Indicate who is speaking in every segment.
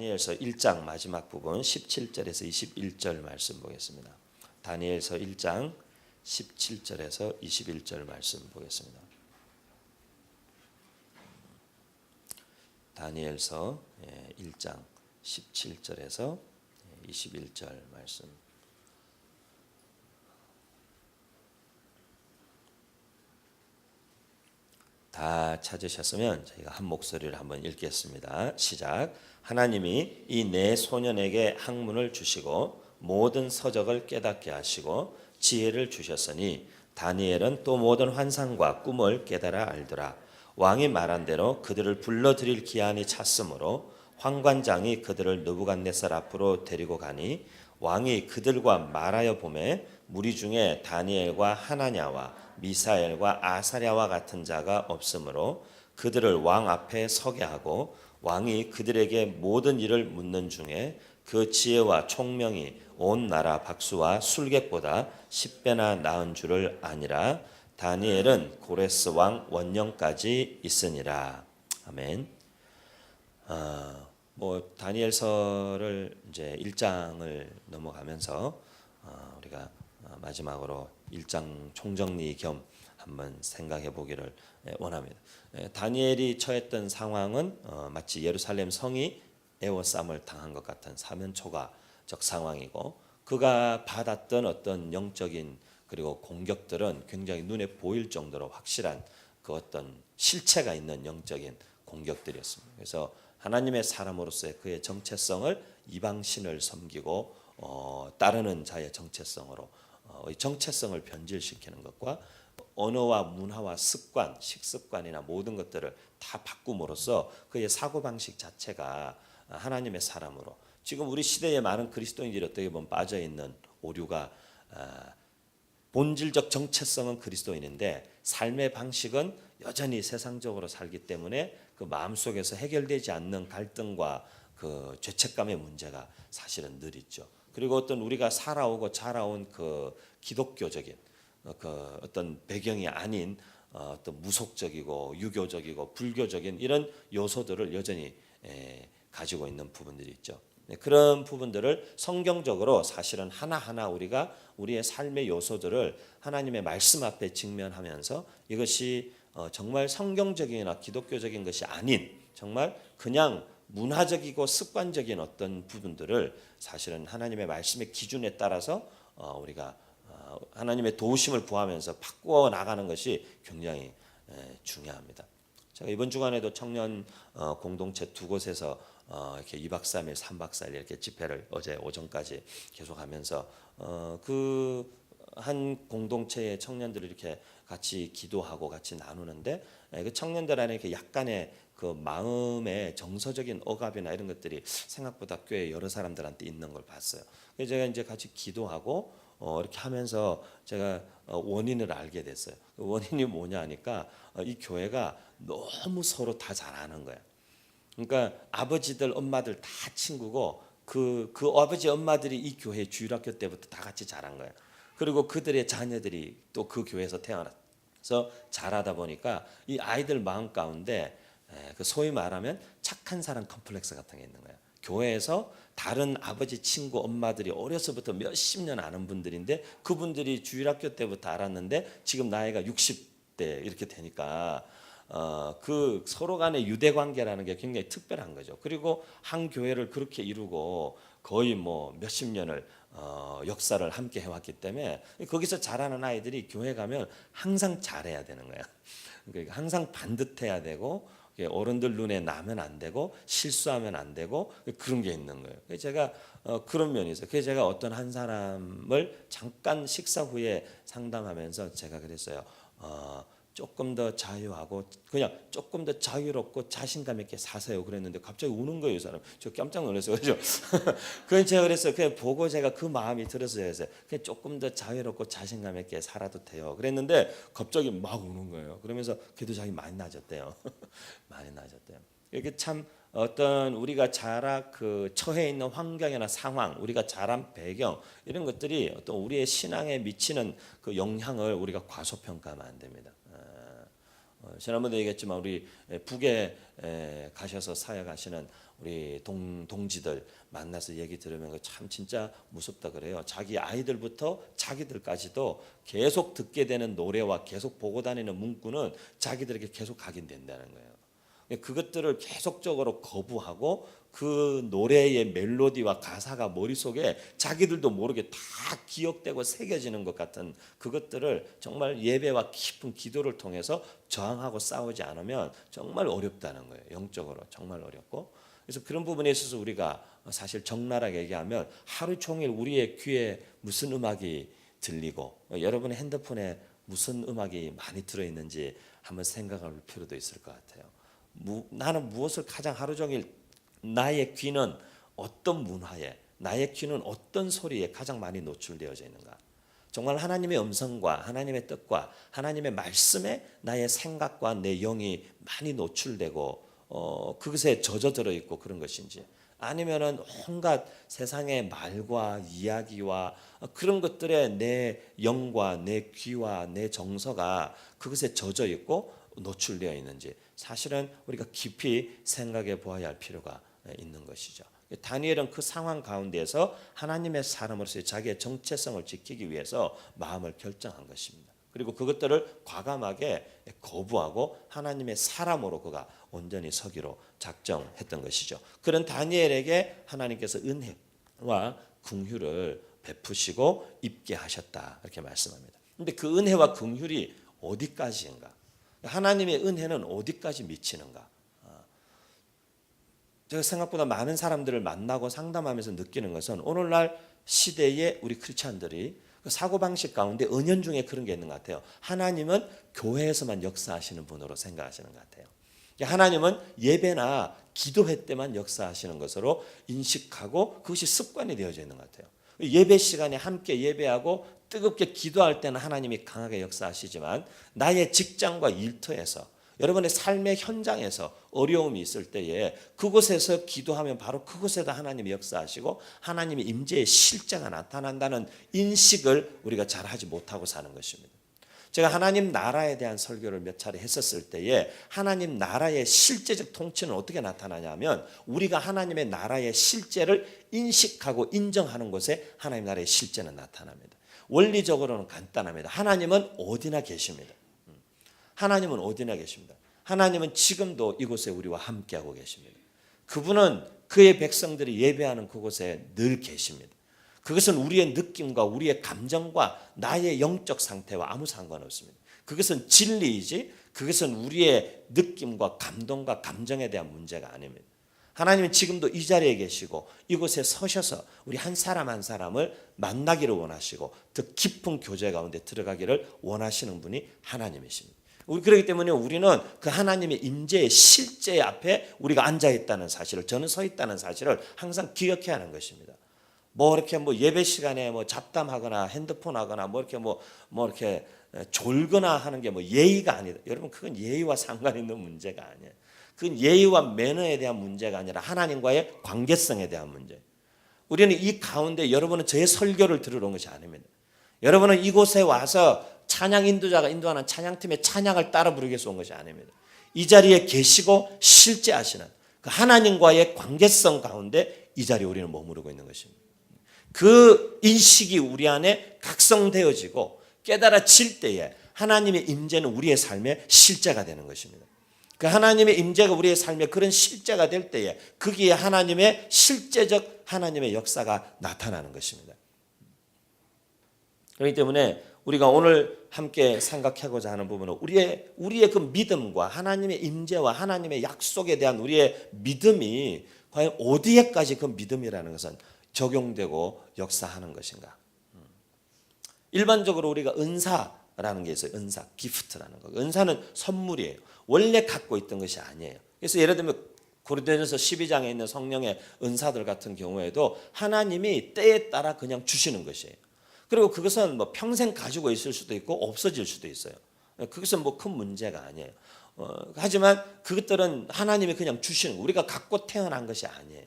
Speaker 1: 다니엘서 1장 마지막 부분 17절에서 21절 말씀 보겠습니다. 다니엘서 1장 17절에서 21절 말씀 보겠습니다. 다니엘서 1장 17절에서 21절 말씀. 다 찾으셨으면 저희가 한 목소리를 한번 읽겠습니다. 시작. 하나님이 이 네 소년에게 학문을 주시고 모든 서적을 깨닫게 하시고 지혜를 주셨으니 다니엘은 또 모든 환상과 꿈을 깨달아 알더라. 왕이 말한 대로 그들을 불러들일 기한이 찼으므로 환관장이 그들을 느부갓네살 앞으로 데리고 가니 왕이 그들과 말하여 보매 무리 중에 다니엘과 하나냐와 미사엘과 아사랴와 같은 자가 없으므로 그들을 왕 앞에 서게 하고 왕이 그들에게 모든 일을 묻는 중에 그 지혜와 총명이 온 나라 박수와 술객보다 10배나 나은 줄을 아니라 다니엘은 고레스 왕 원년까지 있으니라. 아멘. 다니엘서를 이제 1장을 넘어가면서 우리가 마지막으로 1장 총정리 겸 한번 생각해 보기를 원합니다. 다니엘이 처했던 상황은 마치 예루살렘 성이 에워싸움을 당한 것 같은 사면초가적 상황이고 그가 받았던 어떤 영적인 그리고 공격들은 굉장히 눈에 보일 정도로 확실한 그 어떤 실체가 있는 영적인 공격들이었습니다. 그래서 하나님의 사람으로서의 그의 정체성을 이방신을 섬기고 따르는 자의 정체성으로 정체성을 변질시키는 것과 언어와 문화와 습관, 식습관이나 모든 것들을 다 바꿈으로써 그의 사고방식 자체가 하나님의 사람으로 지금 우리 시대에 많은 그리스도인들이 어떻게 보면 빠져있는 오류가 본질적 정체성은 그리스도인인데 삶의 방식은 여전히 세상적으로 살기 때문에 그 마음속에서 해결되지 않는 갈등과 그 죄책감의 문제가 사실은 늘 있죠. 그리고 어떤 우리가 살아오고 자라온 그 기독교적인 그 어떤 배경이 아닌 어떤 무속적이고 유교적이고 불교적인 이런 요소들을 여전히 가지고 있는 부분들이 있죠. 그런 부분들을 성경적으로 사실은 하나하나 우리가 우리의 삶의 요소들을 하나님의 말씀 앞에 직면하면서 이것이 정말 성경적이나 기독교적인 것이 아닌 정말 그냥 문화적이고 습관적인 어떤 부분들을 사실은 하나님의 말씀의 기준에 따라서 우리가 하나님의 도우심을 구하면서 바꾸어 나가는 것이 굉장히 중요합니다. 제가 이번 주간에도 청년 공동체 두 곳에서 이렇게 2박 3일, 3박 4일 이렇게 집회를 어제 오전까지 계속하면서 그 한 공동체의 청년들이 이렇게 같이 기도하고 같이 나누는데 그 청년들 안에 이렇게 약간의 그 마음의 정서적인 억압이나 이런 것들이 생각보다 꽤 여러 사람들한테 있는 걸 봤어요. 그래서 제가 이제 같이 기도하고 이렇게 하면서 제가 원인을 알게 됐어요. 원인이 뭐냐 하니까 이 교회가 너무 서로 다 잘하는 거예요. 그러니까 아버지들, 엄마들 다 친구고 그 아버지, 엄마들이 이 교회 주일학교 때부터 다 같이 자란 거예요. 그리고 그들의 자녀들이 또 그 교회에서 태어나서 자라다 보니까 이 아이들 마음 가운데 그 소위 말하면 착한 사람 컴플렉스 같은 게 있는 거예요. 교회에서 다른 아버지, 친구, 엄마들이 어려서부터 몇십 년 아는 분들인데 그분들이 주일학교 때부터 알았는데 지금 나이가 60대 이렇게 되니까 그 서로 간의 유대 관계라는 게 굉장히 특별한 거죠. 그리고 한 교회를 그렇게 이루고 거의 뭐 몇십 년을 역사를 함께 해왔기 때문에 거기서 자라는 아이들이 교회 가면 항상 잘해야 되는 거야. 그러니까 항상 반듯해야 되고 어른들 눈에 나면 안 되고 실수하면 안 되고 그런 게 있는 거예요. 그래서 제가 그런 면이 있어요. 그래서 제가 어떤 한 사람을 잠깐 식사 후에 상담하면서 제가 그랬어요. 조금 더 자유하고 그냥 조금 더 자유롭고 자신감 있게 사세요 그랬는데 갑자기 우는 거예요. 이 사람. 저 깜짝 놀랐어요. 그죠? 그래서 제가 그랬어요. 그냥 보고 제가 그 마음이 들었어요. 그래서 그냥 조금 더 자유롭고 자신감 있게 살아도 돼요 그랬는데 갑자기 막 우는 거예요. 그러면서 그래도 자기 많이 나아졌대요. 많이 나아졌대요. 이렇게 참 어떤 우리가 처해 있는 환경이나 상황, 우리가 자란 배경 이런 것들이 어떤 우리의 신앙에 미치는 그 영향을 우리가 과소평가하면 안 됩니다. 지난번에 얘기했지만 우리 북에 가셔서 사역하시는 우리 동지들 만나서 얘기 들으면 참 진짜 무섭다 그래요. 자기 아이들부터 자기들까지도 계속 듣게 되는 노래와 계속 보고 다니는 문구는 자기들에게 계속 각인된다는 거예요. 그것들을 계속적으로 거부하고 그 노래의 멜로디와 가사가 머릿속에 자기들도 모르게 다 기억되고 새겨지는 것 같은 그것들을 정말 예배와 깊은 기도를 통해서 저항하고 싸우지 않으면 정말 어렵다는 거예요. 영적으로 정말 어렵고. 그래서 그런 부분에 있어서 우리가 사실 적나라하게 얘기하면 하루 종일 우리의 귀에 무슨 음악이 들리고 여러분의 핸드폰에 무슨 음악이 많이 들어있는지 한번 생각할 필요도 있을 것 같아요. 나는 무엇을 가장 하루 종일 나의 귀는 어떤 문화에, 나의 귀는 어떤 소리에 가장 많이 노출되어져 있는가? 정말 하나님의 음성과 하나님의 뜻과 하나님의 말씀에 나의 생각과 내 영이 많이 노출되고 그것에 젖어들어 있고 그런 것인지, 아니면은 온갖 세상의 말과 이야기와 그런 것들에 내 영과 내 귀와 내 정서가 그것에 젖어 있고 노출되어 있는지 사실은 우리가 깊이 생각해 보아야 할 필요가 있는 것이죠. 다니엘은 그 상황 가운데에서 하나님의 사람으로서의 자기의 정체성을 지키기 위해서 마음을 결정한 것입니다. 그리고 그것들을 과감하게 거부하고 하나님의 사람으로 그가 온전히 서기로 작정했던 것이죠. 그런 다니엘에게 하나님께서 은혜와 긍휼을 베푸시고 입게 하셨다 이렇게 말씀합니다. 그런데 그 은혜와 긍휼이 어디까지인가? 하나님의 은혜는 어디까지 미치는가? 제가 생각보다 많은 사람들을 만나고 상담하면서 느끼는 것은 오늘날 시대의 우리 크리스찬들이 그 사고방식 가운데 은연중에 그런 게 있는 것 같아요. 하나님은 교회에서만 역사하시는 분으로 생각하시는 것 같아요. 하나님은 예배나 기도회 때만 역사하시는 것으로 인식하고 그것이 습관이 되어져 있는 것 같아요. 예배 시간에 함께 예배하고 뜨겁게 기도할 때는 하나님이 강하게 역사하시지만 나의 직장과 일터에서 여러분의 삶의 현장에서 어려움이 있을 때에 그곳에서 기도하면 바로 그곳에다 하나님이 역사하시고 하나님의 임재의 실제가 나타난다는 인식을 우리가 잘 하지 못하고 사는 것입니다. 제가 하나님 나라에 대한 설교를 몇 차례 했었을 때에 하나님 나라의 실제적 통치는 어떻게 나타나냐면 우리가 하나님의 나라의 실제를 인식하고 인정하는 곳에 하나님 나라의 실제는 나타납니다. 원리적으로는 간단합니다. 하나님은 어디나 계십니다. 하나님은 어디나 계십니다. 하나님은 지금도 이곳에 우리와 함께하고 계십니다. 그분은 그의 백성들이 예배하는 그곳에 늘 계십니다. 그것은 우리의 느낌과 우리의 감정과 나의 영적 상태와 아무 상관없습니다. 그것은 진리이지 그것은 우리의 느낌과 감동과 감정에 대한 문제가 아닙니다. 하나님은 지금도 이 자리에 계시고 이곳에 서셔서 우리 한 사람 한 사람을 만나기를 원하시고 더 깊은 교제 가운데 들어가기를 원하시는 분이 하나님이십니다. 그렇기 때문에 우리는 그 하나님의 임재의 실제 앞에 우리가 앉아 있다는 사실을, 저는 서 있다는 사실을 항상 기억해야 하는 것입니다. 이렇게 예배 시간에 잡담하거나 핸드폰 하거나 이렇게 졸거나 하는 게 예의가 아니다. 여러분 그건 예의와 상관 있는 문제가 아니에요. 그건 예의와 매너에 대한 문제가 아니라 하나님과의 관계성에 대한 문제. 우리는 이 가운데 여러분은 저의 설교를 들으러 온 것이 아닙니다. 여러분은 이곳에 와서 찬양 인도자가 인도하는 찬양팀의 찬양을 따라 부르기 위해서 온 것이 아닙니다. 이 자리에 계시고 실제하시는 그 하나님과의 관계성 가운데 이 자리에 우리는 머무르고 있는 것입니다. 그 인식이 우리 안에 각성되어지고 깨달아질 때에 하나님의 임재는 우리의 삶의 실제가 되는 것입니다. 그 하나님의 임재가 우리의 삶에 그런 실제가 될 때에 거기에 하나님의 실제적 하나님의 역사가 나타나는 것입니다. 그렇기 때문에 우리가 오늘 함께 생각하고자 하는 부분은 우리의 그 믿음과 하나님의 임재와 하나님의 약속에 대한 우리의 믿음이 과연 어디에까지 그 믿음이라는 것은 적용되고 역사하는 것인가. 일반적으로 우리가 은사라는 게 있어요. 은사, 기프트라는 거. 은사는 선물이에요. 원래 갖고 있던 것이 아니에요. 그래서 예를 들면 고린도전서 12장에 있는 성령의 은사들 같은 경우에도 하나님이 때에 따라 그냥 주시는 것이에요. 그리고 그것은 평생 가지고 있을 수도 있고 없어질 수도 있어요. 그것은 큰 문제가 아니에요. 하지만 그것들은 하나님이 그냥 주시는 거. 우리가 갖고 태어난 것이 아니에요.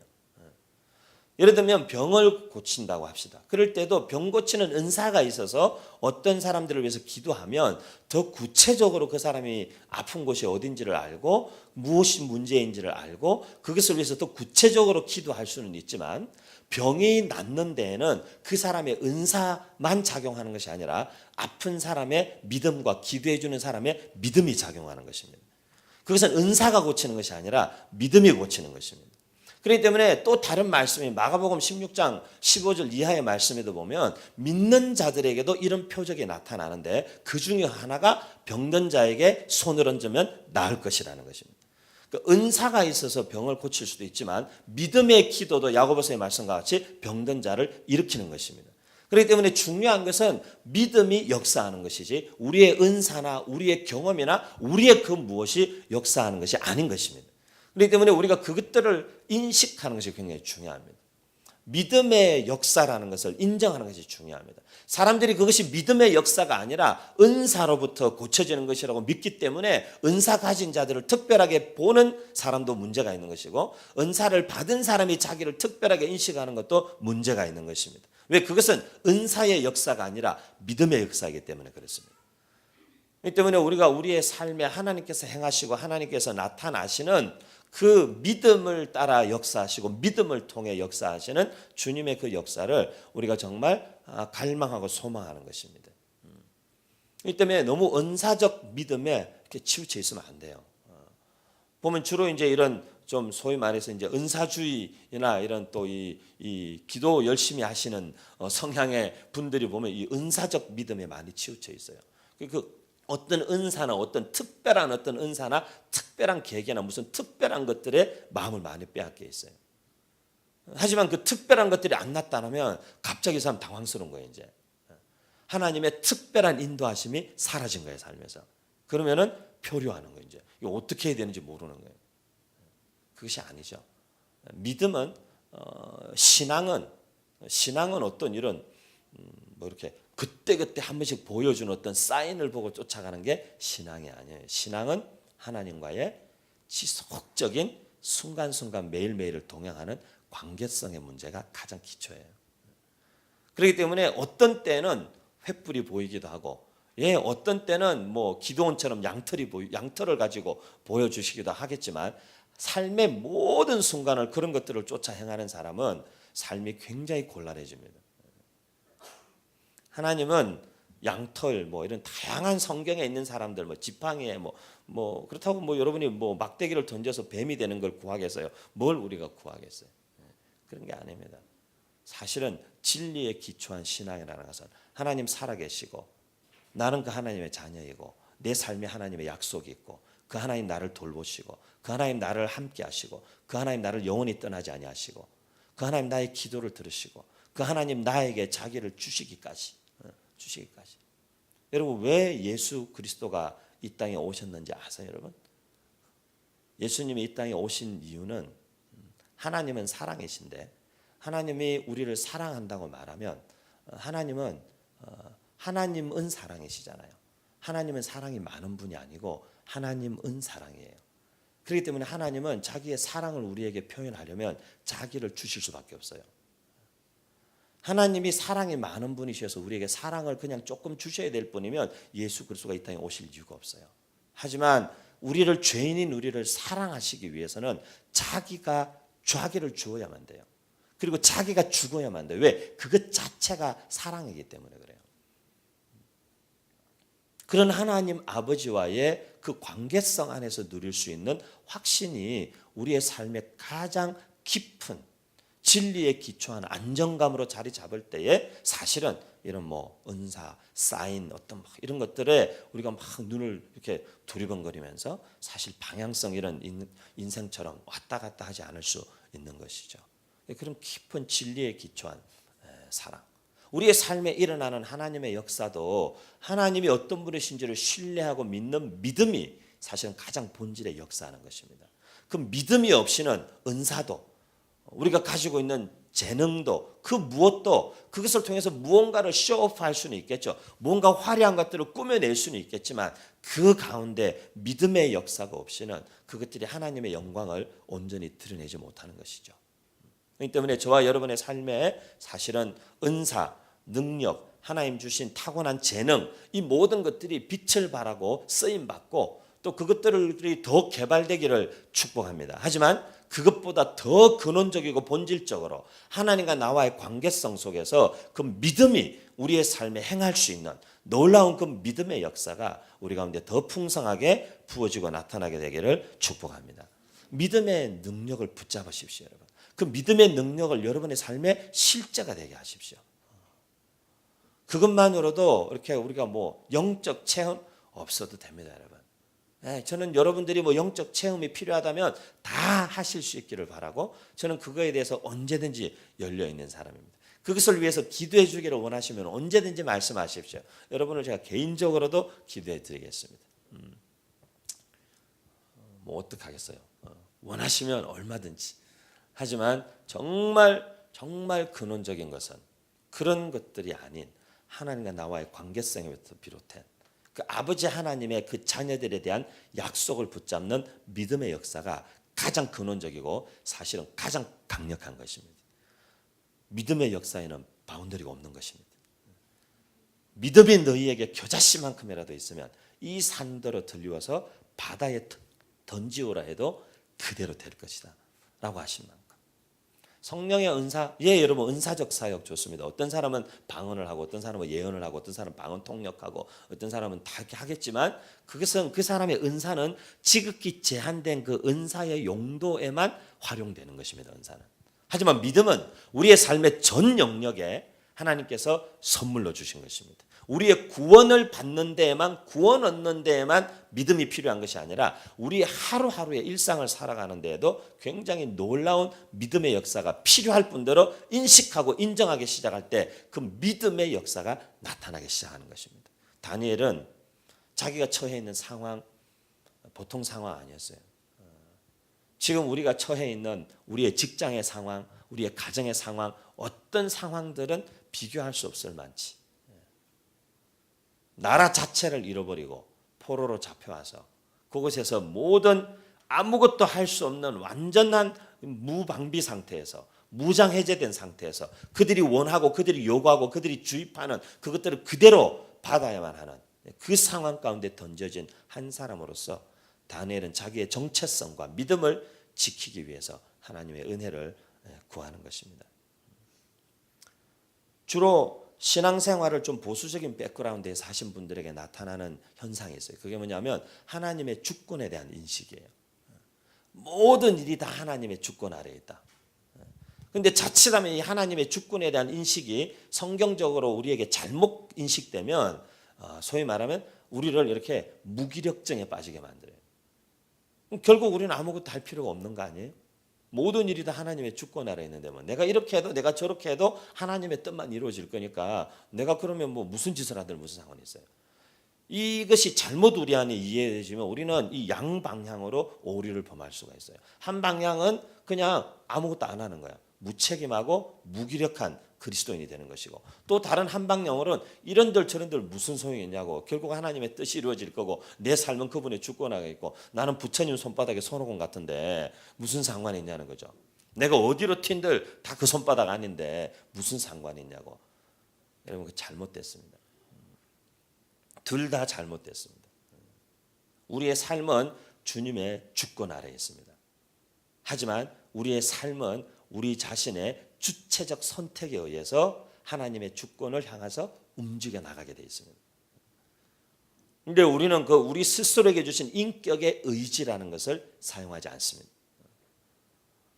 Speaker 1: 예를 들면 병을 고친다고 합시다. 그럴 때도 병 고치는 은사가 있어서 어떤 사람들을 위해서 기도하면 더 구체적으로 그 사람이 아픈 곳이 어딘지를 알고 무엇이 문제인지를 알고 그것을 위해서 더 구체적으로 기도할 수는 있지만 병이 낫는 데에는 그 사람의 은사만 작용하는 것이 아니라 아픈 사람의 믿음과 기도해 주는 사람의 믿음이 작용하는 것입니다. 그것은 은사가 고치는 것이 아니라 믿음이 고치는 것입니다. 그렇기 때문에 또 다른 말씀이 마가복음 16장 15절 이하의 말씀에도 보면 믿는 자들에게도 이런 표적이 나타나는데 그 중에 하나가 병든 자에게 손을 얹으면 나을 것이라는 것입니다. 은사가 있어서 병을 고칠 수도 있지만 믿음의 기도도 야고보서의 말씀과 같이 병든 자를 일으키는 것입니다. 그렇기 때문에 중요한 것은 믿음이 역사하는 것이지 우리의 은사나 우리의 경험이나 우리의 그 무엇이 역사하는 것이 아닌 것입니다. 그렇기 때문에 우리가 그것들을 인식하는 것이 굉장히 중요합니다. 믿음의 역사라는 것을 인정하는 것이 중요합니다. 사람들이 그것이 믿음의 역사가 아니라 은사로부터 고쳐지는 것이라고 믿기 때문에 은사 가진 자들을 특별하게 보는 사람도 문제가 있는 것이고 은사를 받은 사람이 자기를 특별하게 인식하는 것도 문제가 있는 것입니다. 왜? 그것은 은사의 역사가 아니라 믿음의 역사이기 때문에 그렇습니다. 그렇기 때문에 우리가 우리의 삶에 하나님께서 행하시고 하나님께서 나타나시는 그 믿음을 따라 역사하시고 믿음을 통해 역사하시는 주님의 그 역사를 우리가 정말 갈망하고 소망하는 것입니다. 그렇기 때문에 너무 은사적 믿음에 이렇게 치우쳐 있으면 안 돼요. 보면 주로 이제 이런 좀 소위 말해서 이제 은사주의나 이런 또 이 기도 열심히 하시는 성향의 분들이 보면 이 은사적 믿음에 많이 치우쳐 있어요. 그 어떤 은사나 어떤 특별한 어떤 은사나 특별한 계기나 무슨 특별한 것들에 마음을 많이 빼앗겨 있어요. 하지만 그 특별한 것들이 안 나타나면 갑자기 사람 당황스러운 거예요. 이제 하나님의 특별한 인도하심이 사라진 거예요, 삶에서. 그러면은 표류하는 거예요. 이제 이거 어떻게 해야 되는지 모르는 거예요. 그것이 아니죠. 믿음은 신앙은 어떤 이런 뭐 이렇게 그때그때 한 번씩 보여주는 어떤 사인을 보고 쫓아가는 게 신앙이 아니에요. 신앙은 하나님과의 지속적인 순간순간 매일매일을 동행하는 관계성의 문제가 가장 기초예요. 그렇기 때문에 어떤 때는 횃불이 보이기도 하고 어떤 때는 뭐 기도원처럼 양털을 가지고 보여주시기도 하겠지만 삶의 모든 순간을 그런 것들을 쫓아 행하는 사람은 삶이 굉장히 곤란해집니다. 하나님은 양털 뭐 이런 다양한 성경에 있는 사람들 뭐 지팡이에 뭐 그렇다고 뭐 여러분이 뭐 막대기를 던져서 뱀이 되는 걸 구하겠어요? 뭘 우리가 구하겠어요? 그런 게 아닙니다. 사실은 진리에 기초한 신앙이라는 것은 하나님 살아계시고 나는 그 하나님의 자녀이고 내 삶에 하나님의 약속이 있고 그 하나님 나를 돌보시고 그 하나님 나를 함께 하시고 그 하나님 나를 영원히 떠나지 아니하시고 그 하나님 나의 기도를 들으시고 그 하나님 나에게 자기를 주시기까지. 여러분 왜 예수 그리스도가 이 땅에 오셨는지 아세요, 여러분? 예수님이 이 땅에 오신 이유는 하나님은 사랑이신데 하나님이 우리를 사랑한다고 말하면 하나님은 사랑이시잖아요. 하나님은 사랑이 많은 분이 아니고 하나님은 사랑이에요. 그렇기 때문에 하나님은 자기의 사랑을 우리에게 표현하려면 자기를 주실 수밖에 없어요. 하나님이 사랑이 많은 분이셔서 우리에게 사랑을 그냥 조금 주셔야 될 뿐이면 예수 그리스도가 이 땅에 오실 이유가 없어요. 하지만 죄인인 우리를 사랑하시기 위해서는 자기를 주어야만 돼요. 그리고 자기가 죽어야만 돼요. 왜? 그것 자체가 사랑이기 때문에 그래요. 그런 하나님 아버지와의 그 관계성 안에서 누릴 수 있는 확신이 우리의 삶의 가장 깊은 진리에 기초한 안정감으로 자리 잡을 때에 사실은 이런 뭐 은사, 사인 어떤 이런 것들에 우리가 막 눈을 이렇게 두리번거리면서 사실 방향성 이런 인생처럼 왔다 갔다 하지 않을 수 있는 것이죠. 그런 깊은 진리에 기초한 사랑. 우리의 삶에 일어나는 하나님의 역사도 하나님이 어떤 분이신지를 신뢰하고 믿는 믿음이 사실은 가장 본질의 역사하는 것입니다. 그 믿음이 없이는 은사도 우리가 가지고 있는 재능도 그 무엇도 그것을 통해서 무언가를 쇼오프할 수는 있겠죠. 뭔가 화려한 것들을 꾸며낼 수는 있겠지만 그 가운데 믿음의 역사가 없이는 그것들이 하나님의 영광을 온전히 드러내지 못하는 것이죠. 그렇기 때문에 저와 여러분의 삶에 사실은 은사, 능력, 하나님 주신 타고난 재능, 이 모든 것들이 빛을 발하고 쓰임받고 또 그것들이 더 개발되기를 축복합니다. 하지만 그것보다 더 근원적이고 본질적으로 하나님과 나와의 관계성 속에서 그 믿음이 우리의 삶에 행할 수 있는 놀라운 그 믿음의 역사가 우리 가운데 더 풍성하게 부어지고 나타나게 되기를 축복합니다. 믿음의 능력을 붙잡으십시오, 여러분. 그 믿음의 능력을 여러분의 삶의 실제가 되게 하십시오. 그것만으로도 이렇게 우리가 뭐 영적 체험 없어도 됩니다, 여러분. 저는 여러분들이 뭐 영적 체험이 필요하다면 다 하실 수 있기를 바라고 저는 그거에 대해서 언제든지 열려 있는 사람입니다. 그것을 위해서 기도해 주기를 원하시면 언제든지 말씀하십시오. 여러분을 제가 개인적으로도 기도해 드리겠습니다. 뭐 어떡하겠어요. 원하시면 얼마든지. 하지만 정말 근원적인 것은 그런 것들이 아닌 하나님과 나와의 관계성에부터 비롯한 그 아버지 하나님의 그 자녀들에 대한 약속을 붙잡는 믿음의 역사가 가장 근원적이고 사실은 가장 강력한 것입니다. 믿음의 역사에는 바운더리가 없는 것입니다. 믿음이 너희에게 겨자씨만큼이라도 있으면 이 산더러 들리워서 바다에 던지오라 해도 그대로 될 것이다 라고 하신 만큼 성령의 은사, 여러분 은사적 사역 좋습니다. 어떤 사람은 방언을 하고 어떤 사람은 예언을 하고 어떤 사람은 방언 통역하고 어떤 사람은 다 이렇게 하겠지만 그것은 그 사람의 은사는 지극히 제한된 그 은사의 용도에만 활용되는 것입니다. 은사는. 하지만 믿음은 우리의 삶의 전 영역에 하나님께서 선물로 주신 것입니다. 우리의 구원을 받는 데에만, 구원 얻는 데에만 믿음이 필요한 것이 아니라 우리 하루하루의 일상을 살아가는 데에도 굉장히 놀라운 믿음의 역사가 필요할 뿐더러 인식하고 인정하기 시작할 때 그 믿음의 역사가 나타나기 시작하는 것입니다. 다니엘은 자기가 처해 있는 상황 보통 상황 아니었어요. 지금 우리가 처해 있는 우리의 직장의 상황, 우리의 가정의 상황, 어떤 상황들은 비교할 수 없을 만치 나라 자체를 잃어버리고 포로로 잡혀와서 그곳에서 모든 아무것도 할 수 없는 완전한 무방비 상태에서 무장 해제된 상태에서 그들이 원하고 그들이 요구하고 그들이 주입하는 그것들을 그대로 받아야만 하는 그 상황 가운데 던져진 한 사람으로서 다니엘은 자기의 정체성과 믿음을 지키기 위해서 하나님의 은혜를 구하는 것입니다. 주로 신앙생활을 좀 보수적인 백그라운드에 사신 분들에게 나타나는 현상이 있어요. 그게 뭐냐면 하나님의 주권에 대한 인식이에요. 모든 일이 다 하나님의 주권 아래에 있다. 그런데 자칫하면 이 하나님의 주권에 대한 인식이 성경적으로 우리에게 잘못 인식되면 소위 말하면 우리를 이렇게 무기력증에 빠지게 만들어요. 결국 우리는 아무것도 할 필요가 없는 거 아니에요? 모든 일이 다 하나님의 주권 아래에 있는데 뭐 내가 이렇게 해도 내가 저렇게 해도 하나님의 뜻만 이루어질 거니까 내가 그러면 뭐 무슨 짓을 하든 무슨 상관이 있어요. 이것이 잘못 우리 안에 이해되지만 우리는 이 양방향으로 오류를 범할 수가 있어요. 한 방향은 그냥 아무것도 안 하는 거야. 무책임하고 무기력한 그리스도인이 되는 것이고 또 다른 한 방향으로는 이런들 저런들 무슨 소용이 있냐고 결국 하나님의 뜻이 이루어질 거고 내 삶은 그분의 주권 아래에 있고 나는 부처님 손바닥에 손오공 같은데 무슨 상관이 있냐는 거죠. 내가 어디로 튄들 다 그 손바닥 아닌데 무슨 상관이 있냐고. 여러분 그 잘못됐습니다. 둘 다 잘못됐습니다. 우리의 삶은 주님의 주권 아래에 있습니다. 하지만 우리의 삶은 우리 자신의 주체적 선택에 의해서 하나님의 주권을 향해서 움직여 나가게 되어 있습니다. 그런데 우리는 그 우리 스스로에게 주신 인격의 의지라는 것을 사용하지 않습니다.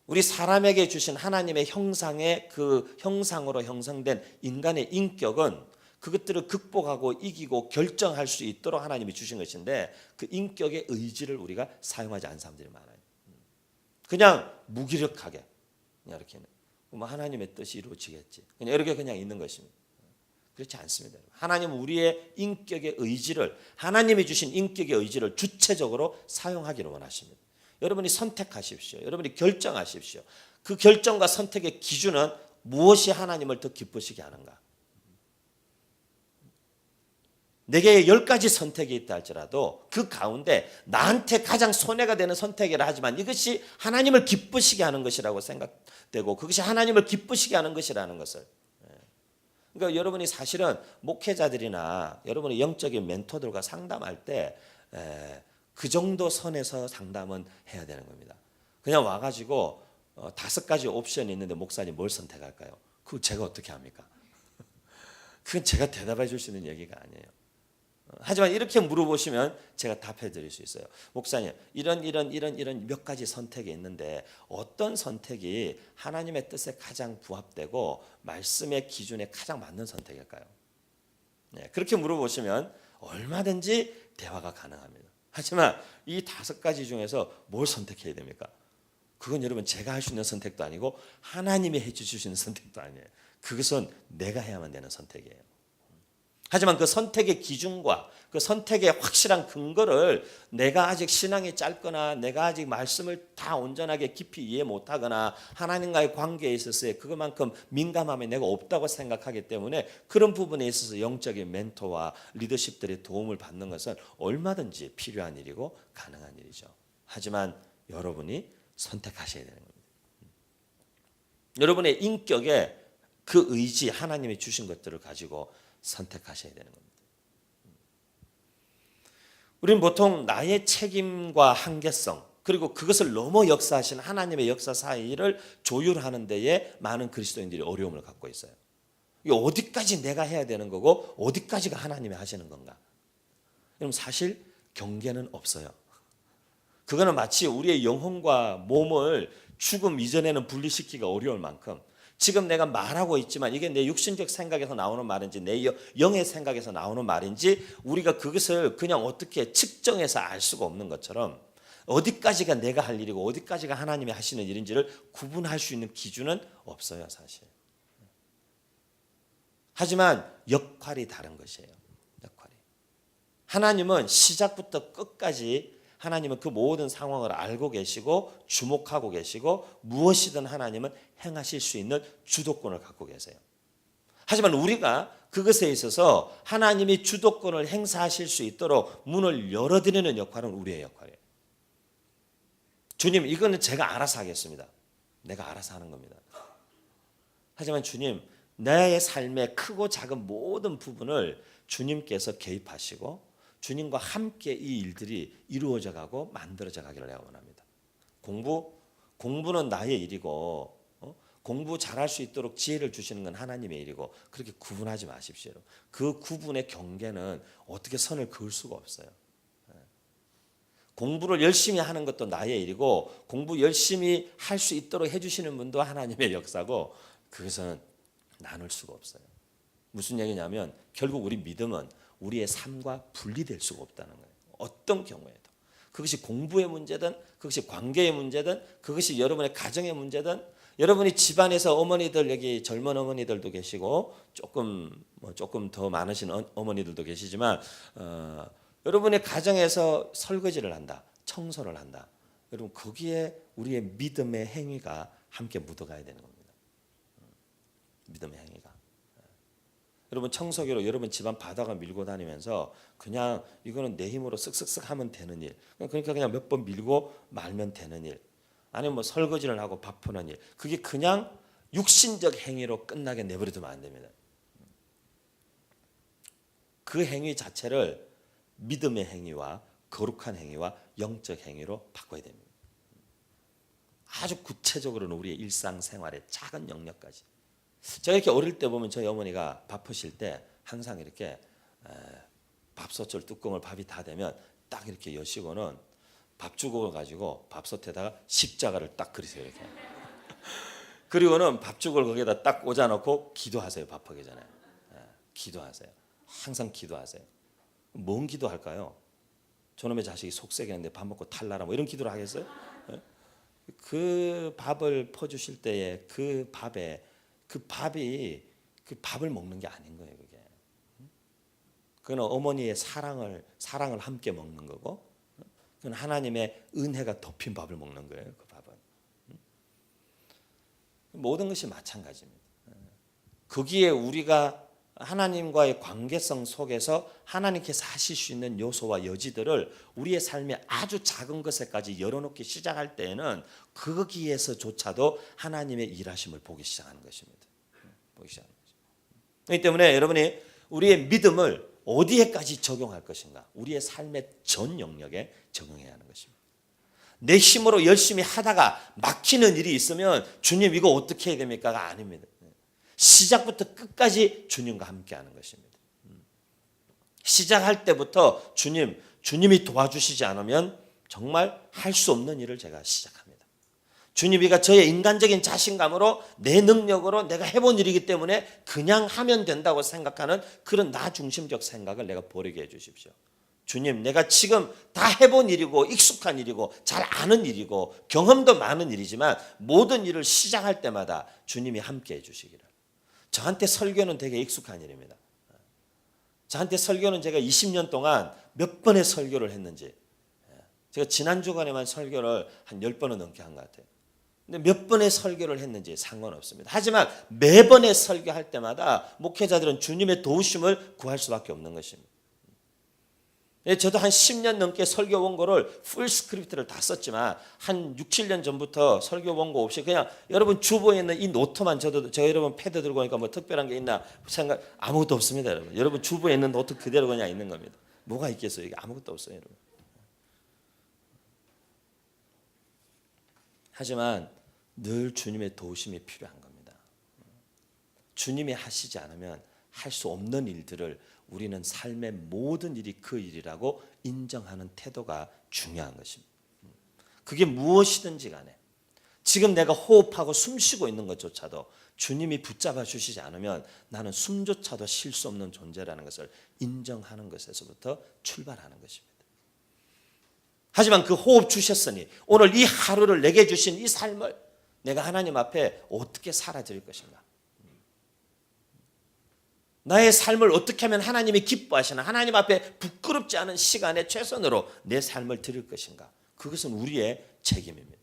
Speaker 1: 우리 사람에게 주신 하나님의 형상의 그 형상으로 형성된 인간의 인격은 그것들을 극복하고 이기고 결정할 수 있도록 하나님이 주신 것인데 그 인격의 의지를 우리가 사용하지 않는 사람들이 많아요. 그냥 무기력하게 그냥 이렇게 뭐 하나님의 뜻이 이루어지겠지. 그냥 이렇게 그냥 있는 것입니다. 그렇지 않습니다. 하나님은 우리의 인격의 의지를 하나님이 주신 인격의 의지를 주체적으로 사용하기를 원하십니다. 여러분이 선택하십시오. 여러분이 결정하십시오. 그 결정과 선택의 기준은 무엇이 하나님을 더 기쁘시게 하는가? 내게 10가지 선택이 있다 할지라도 그 가운데 나한테 가장 손해가 되는 선택이라 하지만 이것이 하나님을 기쁘시게 하는 것이라고 되고 그것이 하나님을 기쁘시게 하는 것이라는 것을. 그러니까 여러분이 사실은 목회자들이나 여러분의 영적인 멘토들과 상담할 때 그 정도 선에서 상담은 해야 되는 겁니다. 그냥 와가지고 5가지 옵션이 있는데 목사님 뭘 선택할까요? 그거 제가 어떻게 합니까? 그건 제가 대답해 줄 수 있는 얘기가 아니에요. 하지만 이렇게 물어보시면 제가 답해 드릴 수 있어요. 목사님, 이런 몇 가지 선택이 있는데 어떤 선택이 하나님의 뜻에 가장 부합되고 말씀의 기준에 가장 맞는 선택일까요? 네, 그렇게 물어보시면 얼마든지 대화가 가능합니다. 하지만 이 5가지 중에서 뭘 선택해야 됩니까? 그건 여러분 제가 할 수 있는 선택도 아니고 하나님이 해 주시는 선택도 아니에요. 그것은 내가 해야만 되는 선택이에요. 하지만 그 선택의 기준과 그 선택의 확실한 근거를 내가 아직 신앙이 짧거나 내가 아직 말씀을 다 온전하게 깊이 이해 못하거나 하나님과의 관계에 있어서의 그것만큼 민감함이 내가 없다고 생각하기 때문에 그런 부분에 있어서 영적인 멘토와 리더십들의 도움을 받는 것은 얼마든지 필요한 일이고 가능한 일이죠. 하지만 여러분이 선택하셔야 되는 겁니다. 여러분의 인격에 그 의지, 하나님이 주신 것들을 가지고 선택하셔야 되는 겁니다. 우리는 보통 나의 책임과 한계성 그리고 그것을 넘어 역사하신 하나님의 역사 사이를 조율하는 데에 많은 그리스도인들이 어려움을 갖고 있어요. 이게 어디까지 내가 해야 되는 거고 어디까지가 하나님이 하시는 건가? 여러분 사실 경계는 없어요. 그거는 마치 우리의 영혼과 몸을 죽음 이전에는 분리시키기가 어려울 만큼 지금 내가 말하고 있지만 이게 내 육신적 생각에서 나오는 말인지 내 영의 생각에서 나오는 말인지 우리가 그것을 그냥 어떻게 측정해서 알 수가 없는 것처럼 어디까지가 내가 할 일이고 어디까지가 하나님이 하시는 일인지를 구분할 수 있는 기준은 없어요, 사실. 하지만 역할이 다른 것이에요. 역할이. 하나님은 시작부터 끝까지 하나님은 그 모든 상황을 알고 계시고 주목하고 계시고 무엇이든 하나님은 행하실 수 있는 주도권을 갖고 계세요. 하지만 우리가 그것에 있어서 하나님이 주도권을 행사하실 수 있도록 문을 열어드리는 역할은 우리의 역할이에요. 주님, 이거는 제가 알아서 하겠습니다. 내가 알아서 하는 겁니다. 하지만 주님, 나의 삶의 크고 작은 모든 부분을 주님께서 개입하시고 주님과 함께 이 일들이 이루어져 가고 만들어져 가기를 내가 원합니다. 공부는 나의 일이고 공부 잘할 수 있도록 지혜를 주시는 건 하나님의 일이고 그렇게 구분하지 마십시오. 그 구분의 경계는 어떻게 선을 그을 수가 없어요. 공부를 열심히 하는 것도 나의 일이고 공부 열심히 할 수 있도록 해주시는 분도 하나님의 역사고 그것은 나눌 수가 없어요. 무슨 얘기냐면 결국 우리 믿음은 우리의 삶과 분리될 수가 없다는 거예요. 어떤 경우에도. 그것이 공부의 문제든 그것이 관계의 문제든 그것이 여러분의 가정의 문제든 여러분이 집안에서 어머니들 여기 젊은 어머니들도 계시고 조금 더 많으신 어머니들도 계시지만 여러분의 가정에서 설거지를 한다. 청소를 한다. 여러분 거기에 우리의 믿음의 행위가 함께 묻어가야 되는 겁니다. 믿음의 행위가. 여러분 청소기로 여러분 집안 바닥을 밀고 다니면서 그냥 이거는 내 힘으로 쓱쓱쓱 하면 되는 일. 그러니까 그냥 몇 번 밀고 말면 되는 일. 아니면 뭐 설거지를 하고 밥 푸는 일. 그게 그냥 육신적 행위로 끝나게 내버려두면 안 됩니다. 그 행위 자체를 믿음의 행위와 거룩한 행위와 영적 행위로 바꿔야 됩니다. 아주 구체적으로는 우리의 일상생활의 작은 영역까지. 제가 이렇게 어릴 때 보면 저희 어머니가 밥 푸실 때 항상 이렇게 밥솥을 뚜껑을 밥이 다 되면 딱 이렇게 여시고는 밥주걱을 가지고 밥솥에다가 십자가를 딱 그리세요 이렇게. 그리고는 밥주걱을 거기에다 딱 꽂아놓고 기도하세요. 밥하기 전에. 기도하세요. 항상 기도하세요. 뭔 기도할까요? 저놈의 자식이 속썩이는데 밥 먹고 탈나라 뭐 이런 기도를 하겠어요? 그 밥을 퍼주실 때에 그 밥이 그 밥을 먹는 게 아닌 거예요. 그게. 그건 어머니의 사랑을 함께 먹는 거고, 그건 하나님의 은혜가 덮인 밥을 먹는 거예요. 그 밥은. 모든 것이 마찬가지입니다. 거기에 우리가 하나님과의 관계성 속에서 하나님께서 하실 수 있는 요소와 여지들을 우리의 삶의 아주 작은 것에까지 열어놓기 시작할 때에는 거기에서조차도 하나님의 일하심을 보기 시작하는 것입니다. 보기 시작하는 것입니다. 그렇기 때문에 여러분이 우리의 믿음을 어디에까지 적용할 것인가? 우리의 삶의 전 영역에 적용해야 하는 것입니다. 내 힘으로 열심히 하다가 막히는 일이 있으면 주님 이거 어떻게 해야 됩니까가 아닙니다. 시작부터 끝까지 주님과 함께하는 것입니다. 시작할 때부터 주님이 도와주시지 않으면 정말 할 수 없는 일을 제가 시작합니다. 주님이가 저의 인간적인 자신감으로 내 능력으로 내가 해본 일이기 때문에 그냥 하면 된다고 생각하는 그런 나 중심적 생각을 내가 버리게 해주십시오. 주님, 내가 지금 다 해본 일이고 익숙한 일이고 잘 아는 일이고 경험도 많은 일이지만 모든 일을 시작할 때마다 주님이 함께해 주시기를. 저한테 설교는 되게 익숙한 일입니다. 저한테 설교는 제가 20년 동안 몇 번의 설교를 했는지, 제가 지난 주간에만 설교를 한 10번은 넘게 한 것 같아요. 근데 몇 번의 설교를 했는지 상관없습니다. 하지만 매번의 설교할 때마다 목회자들은 주님의 도우심을 구할 수밖에 없는 것입니다. 저도 한 10년 넘게 설교 원고를 풀 스크립트를 다 썼지만 한 6, 7년 전부터 설교 원고 없이 그냥 여러분 주보에 있는 이 노트만 저 여러분 패드 들고 오니까 뭐 특별한 게 있나 생각 아무것도 없습니다. 여러분 주보에 있는 노트 그대로 그냥 있는 겁니다. 뭐가 있겠어요? 이게 아무것도 없어요, 여러분. 하지만 늘 주님의 도우심이 필요한 겁니다. 주님이 하시지 않으면 할 수 없는 일들을 우리는 삶의 모든 일이 그 일이라고 인정하는 태도가 중요한 것입니다. 그게 무엇이든지 간에 지금 내가 호흡하고 숨 쉬고 있는 것조차도 주님이 붙잡아 주시지 않으면 나는 숨조차도 쉴 수 없는 존재라는 것을 인정하는 것에서부터 출발하는 것입니다. 하지만 그 호흡 주셨으니 오늘 이 하루를 내게 주신 이 삶을 내가 하나님 앞에 어떻게 살아드릴 것인가? 나의 삶을 어떻게 하면 하나님이 기뻐하시나, 하나님 앞에 부끄럽지 않은 시간에 최선으로 내 삶을 드릴 것인가? 그것은 우리의 책임입니다.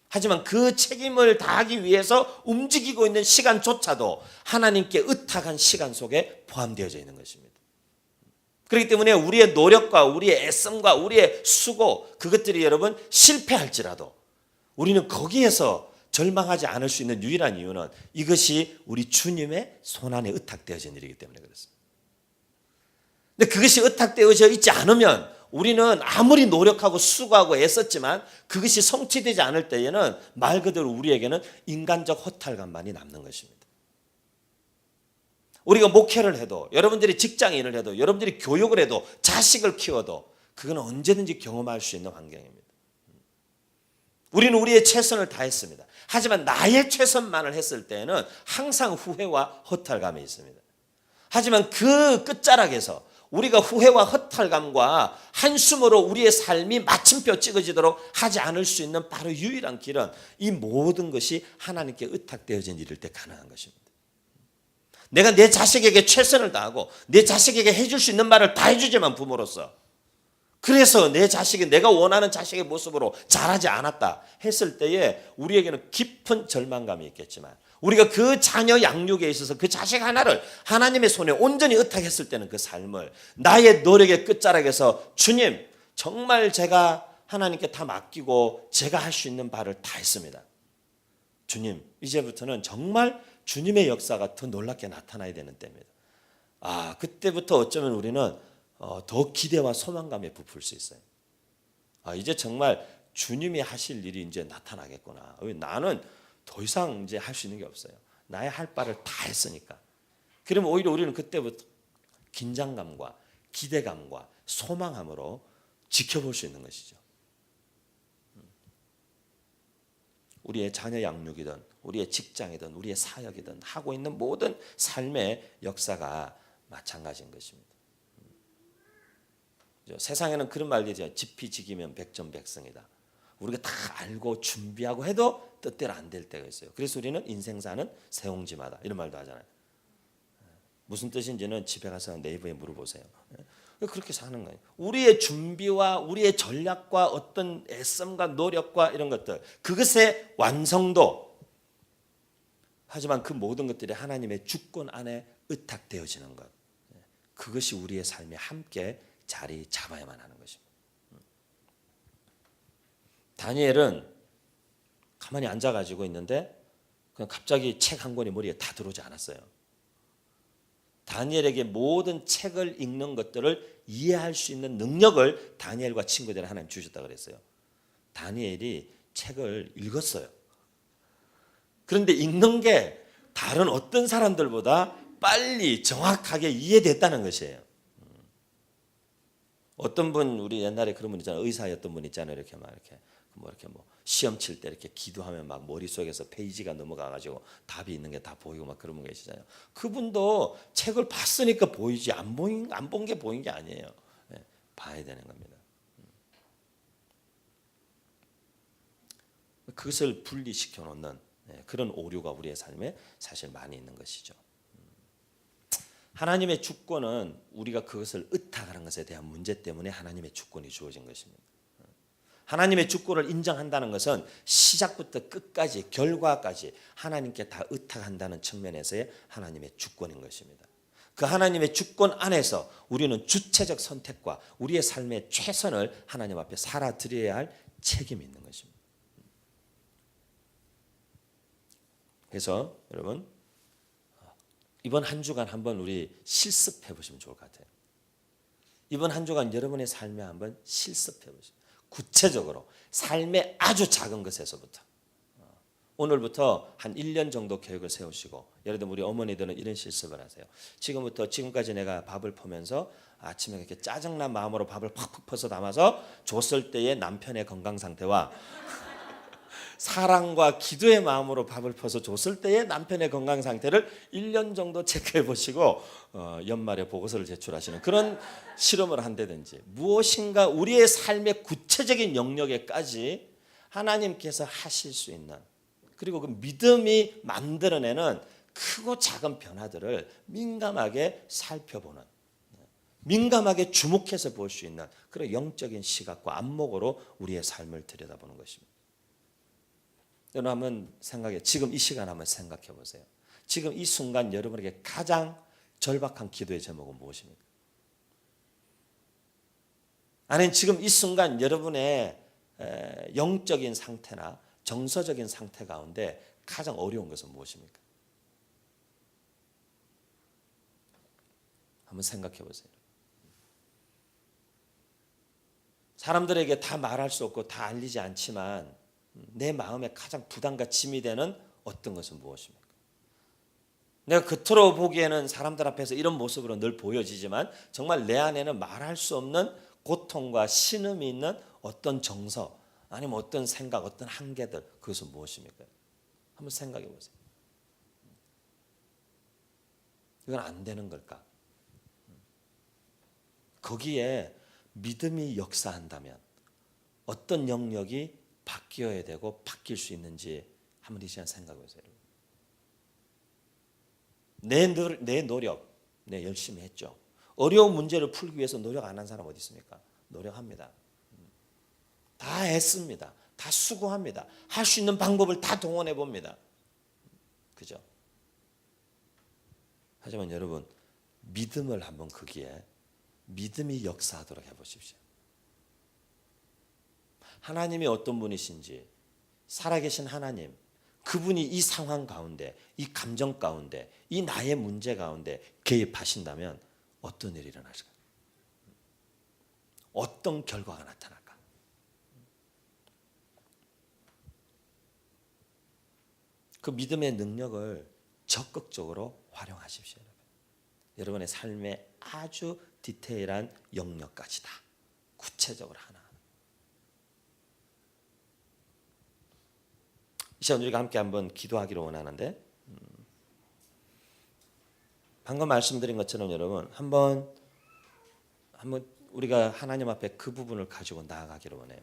Speaker 1: 하지만 그 책임을 다하기 위해서 움직이고 있는 시간조차도 하나님께 의탁한 시간 속에 포함되어져 있는 것입니다. 그렇기 때문에 우리의 노력과 우리의 애씀과 우리의 수고, 그것들이 여러분 실패할지라도 우리는 거기에서 절망하지 않을 수 있는 유일한 이유는 이것이 우리 주님의 손안에 의탁되어진 일이기 때문에 그렇습니다. 근데 그것이 의탁되어져 있지 않으면 우리는 아무리 노력하고 수고하고 애썼지만 그것이 성취되지 않을 때에는 말 그대로 우리에게는 인간적 허탈감만이 남는 것입니다. 우리가 목회를 해도, 여러분들이 직장인을 해도, 여러분들이 교육을 해도, 자식을 키워도 그건 언제든지 경험할 수 있는 환경입니다. 우리는 우리의 최선을 다했습니다. 하지만 나의 최선만을 했을 때는 항상 후회와 허탈감이 있습니다. 하지만 그 끝자락에서 우리가 후회와 허탈감과 한숨으로 우리의 삶이 마침표 찍어지도록 하지 않을 수 있는 바로 유일한 길은 이 모든 것이 하나님께 의탁되어진 일일 때 가능한 것입니다. 내가 내 자식에게 최선을 다하고 내 자식에게 해줄 수 있는 말을 다 해주지만 부모로서, 그래서 내 자식이 내가 원하는 자식의 모습으로 자라지 않았다 했을 때에 우리에게는 깊은 절망감이 있겠지만, 우리가 그 자녀 양육에 있어서 그 자식 하나를 하나님의 손에 온전히 의탁했을 때는 그 삶을 나의 노력의 끝자락에서 주님, 정말 제가 하나님께 다 맡기고 제가 할 수 있는 바를 다 했습니다. 주님, 이제부터는 정말 주님의 역사가 더 놀랍게 나타나야 되는 때입니다. 그때부터 어쩌면 우리는 더 기대와 소망감에 부풀 수 있어요. 이제 정말 주님이 하실 일이 이제 나타나겠구나. 나는 더 이상 이제 할 수 있는 게 없어요. 나의 할 바를 다 했으니까. 그러면 오히려 우리는 그때부터 긴장감과 기대감과 소망함으로 지켜볼 수 있는 것이죠. 우리의 자녀 양육이든 우리의 직장이든 우리의 사역이든 하고 있는 모든 삶의 역사가 마찬가지인 것입니다. 세상에는 그런 말이죠. 지피지기면 백전백승이다. 우리가 다 알고 준비하고 해도 뜻대로 안 될 때가 있어요. 그래서 우리는 인생사는 새옹지마다 이런 말도 하잖아요. 무슨 뜻인지는 집에 가서 네이버에 물어보세요. 그렇게 사는 거예요. 우리의 준비와 우리의 전략과 어떤 애씀과 노력과 이런 것들, 그것의 완성도, 하지만 그 모든 것들이 하나님의 주권 안에 의탁되어지는 것, 그것이 우리의 삶에 함께 자리 잡아야만 하는 것입니다. 다니엘은 가만히 앉아가지고 있는데 그냥 갑자기 책 한 권이 머리에 다 들어오지 않았어요. 다니엘에게 모든 책을 읽는 것들을 이해할 수 있는 능력을 다니엘과 친구들이 하나님 주셨다고 그랬어요. 다니엘이 책을 읽었어요. 그런데 읽는 게 다른 어떤 사람들보다 빨리 정확하게 이해됐다는 것이에요. 어떤 분, 우리 옛날에 그런 분 있잖아요. 의사였던 분 있잖아요. 이렇게 막 이렇게 뭐 시험 칠 때 이렇게 기도하면 막 머릿속에서 페이지가 넘어가가지고 답이 있는 게 다 보이고 막 그런 분 계시잖아요. 그분도 책을 봤으니까 보이지 안 본 게 보인 게 아니에요. 봐야 되는 겁니다. 그것을 분리시켜 놓는 그런 오류가 우리의 삶에 사실 많이 있는 것이죠. 하나님의 주권은 우리가 그것을 의탁하는 것에 대한 문제 때문에 하나님의 주권이 주어진 것입니다. 하나님의 주권을 인정한다는 것은 시작부터 끝까지 결과까지 하나님께 다 의탁한다는 측면에서의 하나님의 주권인 것입니다. 그 하나님의 주권 안에서 우리는 주체적 선택과 우리의 삶의 최선을 하나님 앞에 살아드려야 할 책임이 있는 것입니다. 그래서 여러분 이번 한 주간 한번 우리 실습해 보시면 좋을 것 같아요. 이번 한 주간 여러분의 삶에 한번 실습해 보시죠. 구체적으로 삶의 아주 작은 것에서부터 오늘부터 한 1년 정도 계획을 세우시고, 예를 들면 우리 어머니들은 이런 실습을 하세요. 지금까지 내가 밥을 퍼면서 아침에 이렇게 짜증난 마음으로 밥을 팍팍 퍼서 담아서 줬을 때의 남편의 건강 상태와 사랑과 기도의 마음으로 밥을 퍼서 줬을 때의 남편의 건강 상태를 1년 정도 체크해 보시고 연말에 보고서를 제출하시는 그런 실험을 한다든지, 무엇인가 우리의 삶의 구체적인 영역에까지 하나님께서 하실 수 있는, 그리고 그 믿음이 만들어내는 크고 작은 변화들을 민감하게 살펴보는, 민감하게 주목해서 볼 수 있는 그런 영적인 시각과 안목으로 우리의 삶을 들여다보는 것입니다. 여러분 한번 생각해, 지금 이 시간 한번 생각해 보세요. 지금 이 순간 여러분에게 가장 절박한 기도의 제목은 무엇입니까? 아니면 지금 이 순간 여러분의 영적인 상태나 정서적인 상태 가운데 가장 어려운 것은 무엇입니까? 한번 생각해 보세요. 사람들에게 다 말할 수 없고 다 알리지 않지만 내 마음에 가장 부담과 짐이 되는 어떤 것은 무엇입니까? 내가 겉으로 보기에는 사람들 앞에서 이런 모습으로 늘 보여지지만 정말 내 안에는 말할 수 없는 고통과 신음이 있는 어떤 정서, 아니면 어떤 생각, 어떤 한계들, 그것은 무엇입니까? 한번 생각해 보세요. 이건 안 되는 걸까? 거기에 믿음이 역사한다면 어떤 영역이 바뀌어야 되고 바뀔 수 있는지 한번 이 시간 생각해 보세요. 내 노력, 내 열심히 했죠. 어려운 문제를 풀기 위해서 노력 안 한 사람 어디 있습니까? 노력합니다. 다 했습니다. 다 수고합니다. 할 수 있는 방법을 다 동원해 봅니다. 그죠? 하지만 여러분, 믿음을 한번 거기에 믿음이 역사하도록 해보십시오. 하나님이 어떤 분이신지, 살아계신 하나님, 그분이 이 상황 가운데, 이 감정 가운데, 이 나의 문제 가운데 개입하신다면 어떤 일이 일어날까? 어떤 결과가 나타날까? 그 믿음의 능력을 적극적으로 활용하십시오. 여러분의 삶의 아주 디테일한 영역까지 다 구체적으로 하나. 이 시간 우리가 함께 한번 기도하기를 원하는데, 방금 말씀드린 것처럼 여러분 한번 우리가 하나님 앞에 그 부분을 가지고 나아가기를 원해요.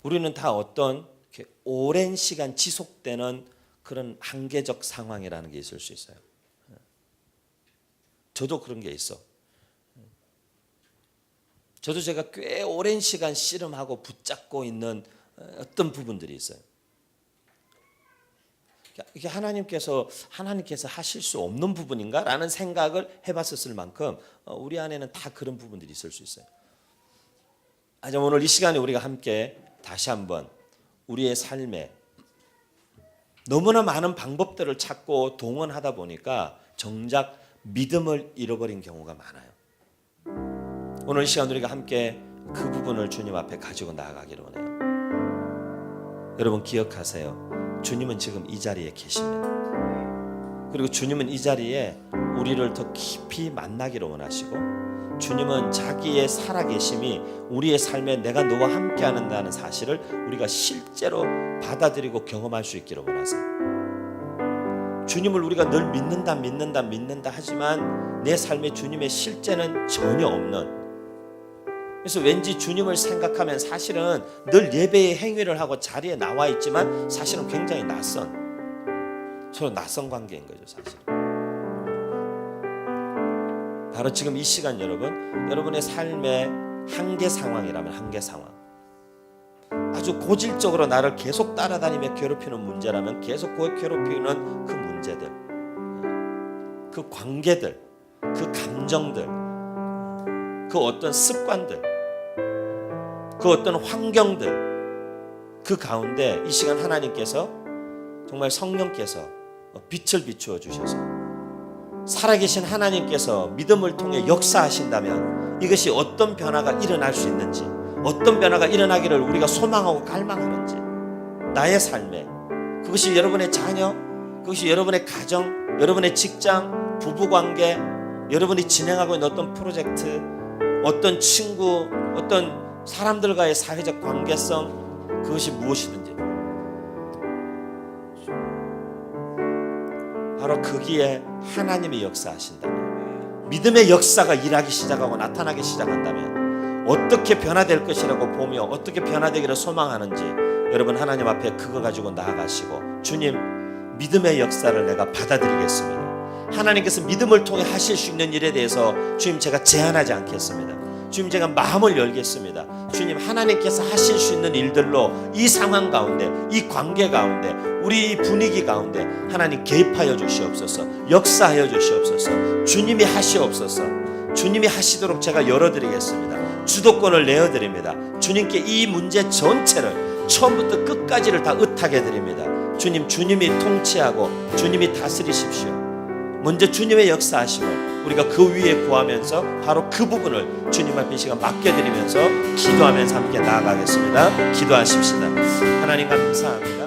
Speaker 1: 우리는 다 어떤 이렇게 오랜 시간 지속되는 그런 한계적 상황이라는 게 있을 수 있어요. 저도 그런 게 있어. 저도 제가 꽤 오랜 시간 씨름하고 붙잡고 있는 어떤 부분들이 있어요. 이게 하나님께서 하실 수 없는 부분인가라는 생각을 해봤었을 만큼 우리 안에는 다 그런 부분들이 있을 수 있어요. 하지만 오늘 이 시간에 우리가 함께 다시 한번 우리의 삶에 너무나 많은 방법들을 찾고 동원하다 보니까 정작 믿음을 잃어버린 경우가 많아요. 오늘 이 시간 우리가 함께 그 부분을 주님 앞에 가지고 나아가기를 원해요. 여러분 기억하세요. 주님은 지금 이 자리에 계십니다. 그리고 주님은 이 자리에 우리를 더 깊이 만나기를 원하시고, 주님은 자기의 살아계심이 우리의 삶에 내가 너와 함께 한다는 사실을 우리가 실제로 받아들이고 경험할 수 있기를 원하세요. 주님을 우리가 늘 믿는다 하지만 내 삶에 주님의 실제는 전혀 없는, 그래서 왠지 주님을 생각하면 사실은 늘 예배의 행위를 하고 자리에 나와 있지만 사실은 굉장히 서로 낯선 관계인 거죠. 사실 바로 지금 이 시간 여러분의 삶의 한계 상황이라면 한계 상황, 아주 고질적으로 나를 계속 따라다니며 괴롭히는 문제라면 계속 괴롭히는 그 문제들, 그 관계들, 그 감정들, 그 어떤 습관들, 그 어떤 환경들, 그 가운데 이 시간 하나님께서 정말 성령께서 빛을 비추어 주셔서 살아계신 하나님께서 믿음을 통해 역사하신다면 이것이 어떤 변화가 일어날 수 있는지, 어떤 변화가 일어나기를 우리가 소망하고 갈망하는지, 나의 삶에, 그것이 여러분의 자녀, 그것이 여러분의 가정, 여러분의 직장, 부부관계, 여러분이 진행하고 있는 어떤 프로젝트, 어떤 친구, 어떤 사람들과의 사회적 관계성, 그것이 무엇이든지 바로 거기에 하나님이 역사하신다면, 믿음의 역사가 일하기 시작하고 나타나기 시작한다면 어떻게 변화될 것이라고 보며 어떻게 변화되기를 소망하는지 여러분 하나님 앞에 그거 가지고 나아가시고, 주님 믿음의 역사를 내가 받아들이겠습니다. 하나님께서 믿음을 통해 하실 수 있는 일에 대해서 주님 제가 제한하지 않겠습니다. 주님 제가 마음을 열겠습니다. 주님 하나님께서 하실 수 있는 일들로 이 상황 가운데, 이 관계 가운데, 우리 분위기 가운데 하나님 개입하여 주시옵소서, 역사하여 주시옵소서, 주님이 하시옵소서. 주님이 하시도록 제가 열어드리겠습니다. 주도권을 내어드립니다. 주님께 이 문제 전체를 처음부터 끝까지를 다 의탁해 드립니다. 주님이 통치하고 주님이 다스리십시오. 먼저 주님의 역사하심을 우리가 그 위에 구하면서 바로 그 부분을 주님 앞에 이 시간 맡겨드리면서 기도하면서 함께 나아가겠습니다. 기도하십시다. 하나님 감사합니다.